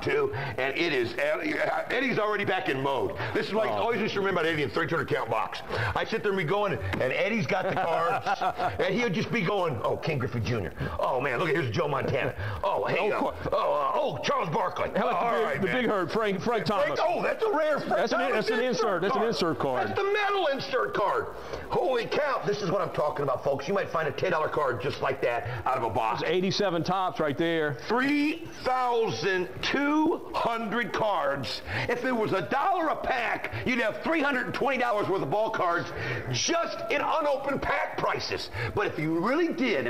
too, and it is, Eddie's already back in mode. This is like, always used to remember about Eddie in 300 count box. I sit there and be going, and Eddie's got the cards, and he'll just be going, oh, King Griffey Jr. Oh, man, look, here's Joe Montana. Oh, hey, Charles Barkley. How about the big herd, Frank Thomas? Oh, that's a rare Frank Thomas. That's an insert. That's an insert card. That's the metal insert card. Holy cow. This is what I'm talking about, folks. You might find a $10 card just like that out of a box. That's 87 tops right there. 3,200 cards. If it was $1 a pack, you'd have $320 worth of ball cards just in unopened pack prices. But if you really did,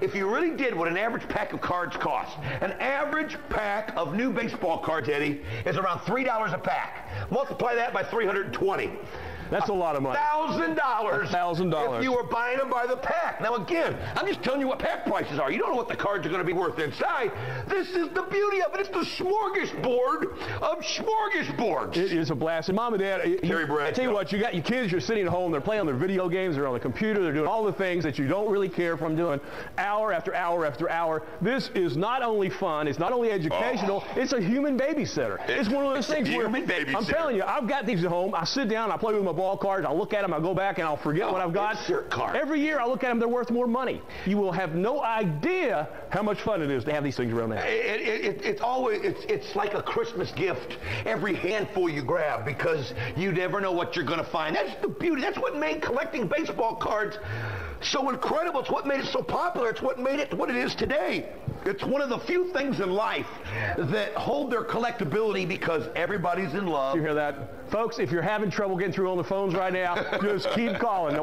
if you really did what an average pack of cards cost, an average pack of new baseball cards, Eddie, is around $3 a pack. Multiply that by 320. That's a lot of money. $1,000. $1,000. If you were buying them by the pack. Now again, I'm just telling you what pack prices are. You don't know what the cards are going to be worth inside. This is the beauty of it. It's the smorgasbord of smorgasbords. It is a blast. And Mom and Dad, Terry Brad, I tell you what, you got your kids, you're sitting at home, they're playing on their video games, they're on the computer, they're doing all the things that you don't really care from doing hour after hour after hour. This is not only fun, it's not only educational, it's a human babysitter. It's one of those things where, I'm telling you, I've got these at home, I sit down, I play with my ball cards, I'll look at them, I'll go back and I'll forget what I've got. Every year I look at them, they're worth more money. You will have no idea how much fun it is to have these things around the house. It's like a Christmas gift every handful you grab, because you never know what you're going to find. That's the beauty. That's what made collecting baseball cards so incredible. It's what made it so popular. It's what made it what it is today. It's one of the few things in life that hold their collectability because everybody's in love. You hear that? Folks, if you're having trouble getting through on the phones right now, just keep calling.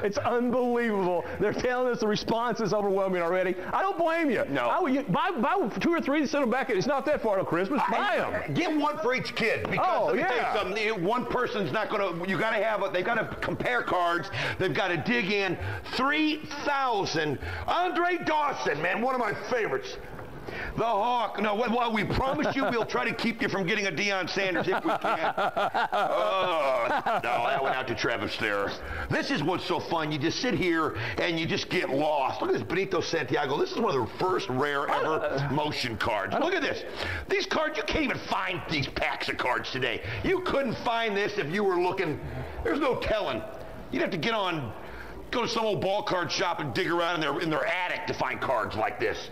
It's unbelievable. They're telling us the response is overwhelming already. I don't blame you. No. Buy 2 or 3 and send them back. It's not that far to Christmas. Buy them. Get one for each kid. Because let me tell you something. One person's not going to, you got to have, they've got to compare cards. They've got to dig in. 3,000. Andre Dawson, man, one of my favorites. The Hawk. No, well, we promise you we'll try to keep you from getting a Deion Sanders if we can. No, that went out to Travis there. This is what's so fun. You just sit here and you just get lost. Look at this Benito Santiago. This is one of the first rare ever motion cards. Look at this. These cards, you can't even find these packs of cards today. You couldn't find this if you were looking. There's no telling. You'd have to go to some old ball card shop and dig around in their attic to find cards like this.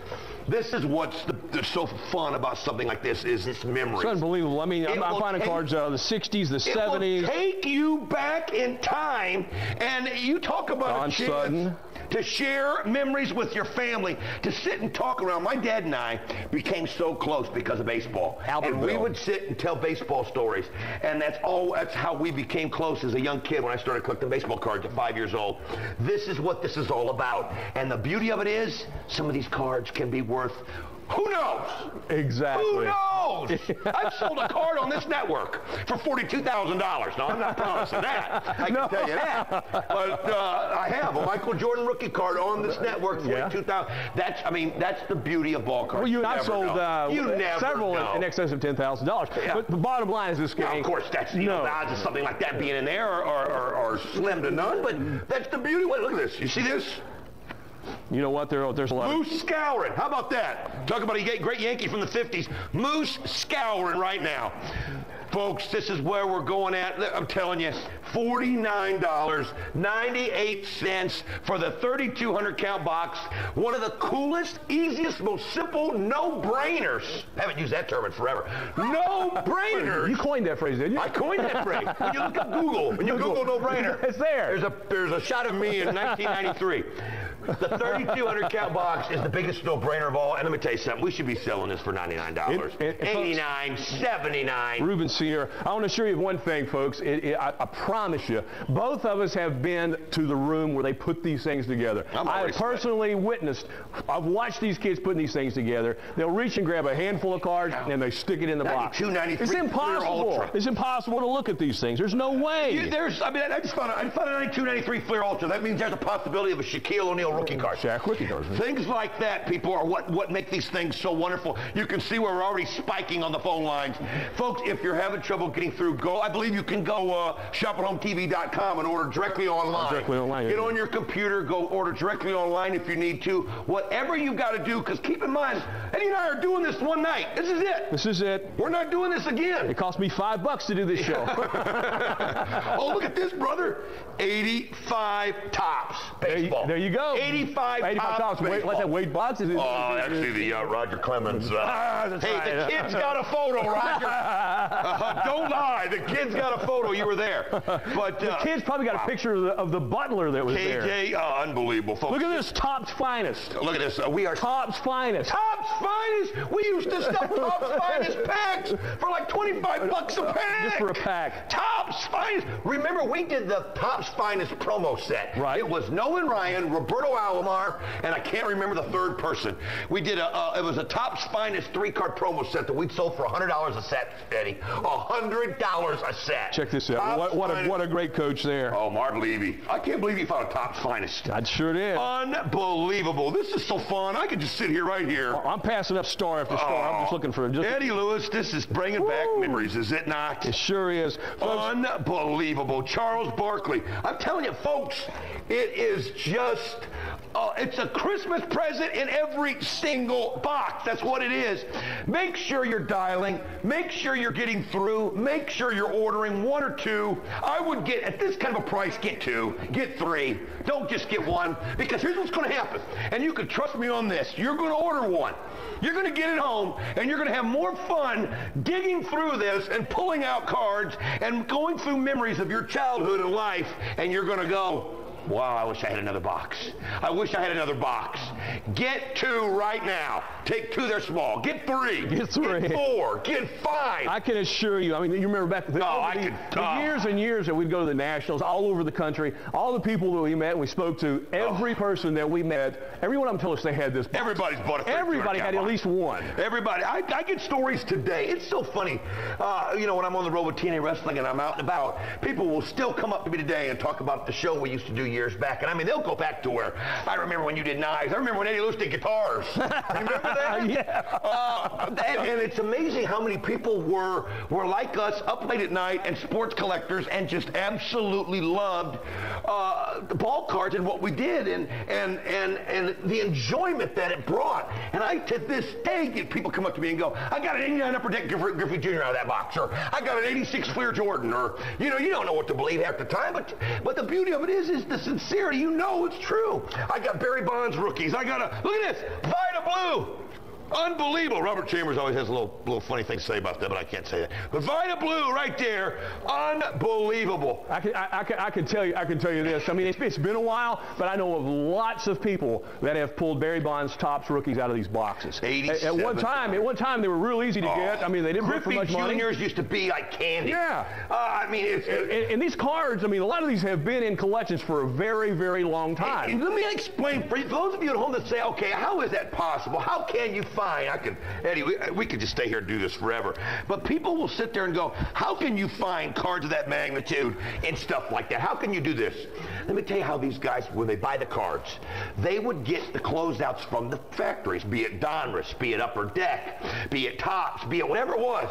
This is what's so fun about something like this, is this memory. It's unbelievable. I mean, I'm finding cards out of the 60s, the 70s. It will take you back in time, and you talk about a chance to share memories with your family, to sit and talk around. My dad and I became so close because of baseball. And we would sit and tell baseball stories, and that's how we became close as a young kid when I started collecting baseball cards at 5 years old. This is what this is all about. And the beauty of it is, some of these cards can be worth, who knows? Exactly. Who knows? I've sold a card on this network for $42,000. No, I'm not promising that. I can tell you that. But I have a Michael Jordan rookie card on this network, $42,000. That's the beauty of ball cards. Well, you and I sold several in excess of $10,000. Yeah. But the bottom line is this game. Now, of course, that's the odds of something like that being in there are slim to none. But that's the beauty. Wait, look at this. You see this? You know what? There's a lot Moose Scourin. How about that? Talk about a great Yankee from the 50s. Moose Scourin right now. Folks, this is where we're going at. I'm telling you, $49.98 for the 3,200 count box. One of the coolest, easiest, most simple no-brainers. Haven't used that term in forever. No-brainers. You coined that phrase, didn't you? I coined that phrase. When you look at Google, when you Google no-brainer, it's there. There's a shot of me in 1993. The 3,200 count box is the biggest no-brainer of all. And let me tell you something. We should be selling this for $99. $89, $79. Ruben Sear, I want to assure you of one thing, folks. I promise you, both of us have been to the room where they put these things together. I have personally witnessed. I've watched these kids putting these things together. They'll reach and grab a handful of cards and they stick it in the box. $293. It's impossible. It's impossible to look at these things. There's no way. I just found a $92.93 Fleer Ultra. That means there's a possibility of a Shaquille O'Neal Shaquille rookie cards. Shaq rookie cards. Things like that, people, are what make these things so wonderful. You can see where we're already spiking on the phone lines. Folks, if you're having trouble getting through, I believe you can go shop@hometv.com and order directly online. Directly online. Get on your computer, go order directly online if you need to. Whatever you got to do, because keep in mind, Eddie and I are doing this one night. This is it. This is it. We're not doing this again. It cost me $5 to do this show. Oh, look at this, brother. 85 tops baseball. There you go. 85 tops baseball. Like that Wade Boggs. Actually, the Roger Clemens. Hey, the kid's got a photo, Roger. Don't lie. The kid's got a photo. You were there. But the kid's probably got a picture of the butler that was there. KJ, unbelievable, folks. Look at this, Top's finest. Look at this. We are Top's finest. Top's finest. We used to stuff Top's finest packs for like $25 a pack. Just for a pack. Top's finest. Remember, we did the Top's finest promo set. Right. It was Noah and Ryan, Roberto Alomar, and I can't remember the third person. We did it was a Top's finest 3-card promo set that we'd sold for $100 a set, Eddie. $100 a set. Check this out. What a great coach there. Oh, Mark Levy. I can't believe he found a Top's finest. I sure did. Unbelievable. This is so fun. I could just sit here right here. I'm passing up star after star. I'm just looking for Eddie Lewis, this is bringing back memories, is it not? It sure is. Unbelievable. Charles Barkley. I'm telling you, folks, it is just, it's a Christmas present in every single box. That's what it is. Make sure you're dialing. Make sure you're getting through. Make sure you're ordering 1 or 2. I would get, at this kind of a price, get 2, get 3. Don't just get 1, because here's what's going to happen. And you can trust me on this. You're going to order 1. You're going to get it home, and you're going to have more fun digging through this and pulling out cards and going through memories of your childhood and life, and you're going to go, wow, I wish I had another box. I wish I had another box. Get 2 right now. Take 2, they're small. Get 3. Get 3. Get 4. Get 5. I can assure you, I mean, you remember back the years and years that we'd go to the Nationals all over the country, all the people that we met and we spoke to, every person that we met, every one of them told us they had this box. Everybody's bought a Everybody had at least one. Everybody. I get stories today. It's so funny. You know, when I'm on the road with TNA Wrestling and I'm out and about, people will still come up to me today and talk about the show we used to do years back. And I mean, they'll go back to where I remember when you did knives. I remember when Eddie Lewis did guitars. You remember that? Yeah. And it's amazing how many people were like us, up late at night, and sports collectors, and just absolutely loved the ball cards and what we did, and the enjoyment that it brought. And I, to this day, get people come up to me and go, I got an 89 Upper Deck Griffey Jr. out of that box, or I got an 86 Fleer Jordan, or, you know, you don't know what to believe half the time, but the beauty of it is the sincerity. You know it's true. I got Barry Bonds rookies. I got look at this, Vida Blue. Unbelievable. Robert Chambers always has a little funny thing to say about that, but I can't say that. But Vida Blue right there, unbelievable. I can tell you this. I mean, it's been a while, but I know of lots of people that have pulled Barry Bonds Topps rookies out of these boxes. 87. At one time, they were real easy to get. I mean, they didn't bring for much money. Juniors used to be like candy. Yeah. I mean, and these cards, I mean, a lot of these have been in collections for a very, very long time. And let me explain for those of you at home that say, okay, how is that possible? How can you find? Eddie, we could just stay here and do this forever. But people will sit there and go, how can you find cards of that magnitude and stuff like that? How can you do this? Let me tell you how these guys, when they buy the cards, they would get the closeouts from the factories, be it Donruss, be it Upper Deck, be it Topps, be it whatever it was.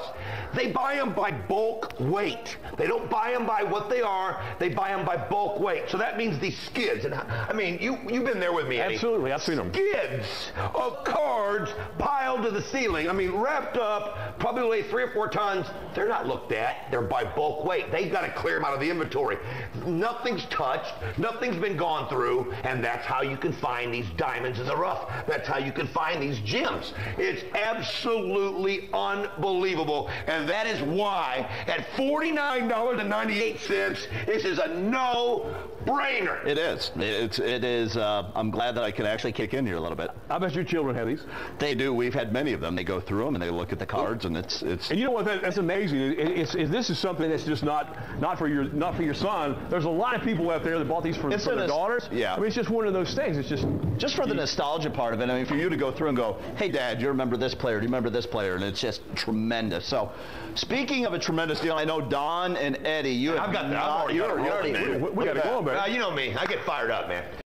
They buy them by bulk weight. They don't buy them by what they are. They buy them by bulk weight. So that means these skids. And I mean, you've been there with me, Eddie. Absolutely, I've seen them. Skids of cards piled to the ceiling. I mean, wrapped up, probably weigh 3 or 4 tons. They're not looked at. They're by bulk weight. They've got to clear them out of the inventory. Nothing's touched. Nothing's been gone through. And that's how you can find these diamonds in the rough. That's how you can find these gems. It's absolutely unbelievable. And that is why at $49.98, this is a no-brainer. It is. It is. I'm glad that I could actually kick in here a little bit. I bet your children have these. They do. We've had many of them. They go through them and they look at the cards, and it's. And you know what? That's amazing. This is something that's just not for your son. There's a lot of people out there that bought these for their daughters. Yeah. I mean, it's just one of those things. It's just for the nostalgia part of it. I mean, for you to go through and go, hey, Dad, you remember this player? Do you remember this player? And it's just tremendous. So, speaking of a tremendous deal, I know Don and Eddie. I've got that. You already. We got to go, man. You know me. I get fired up, man.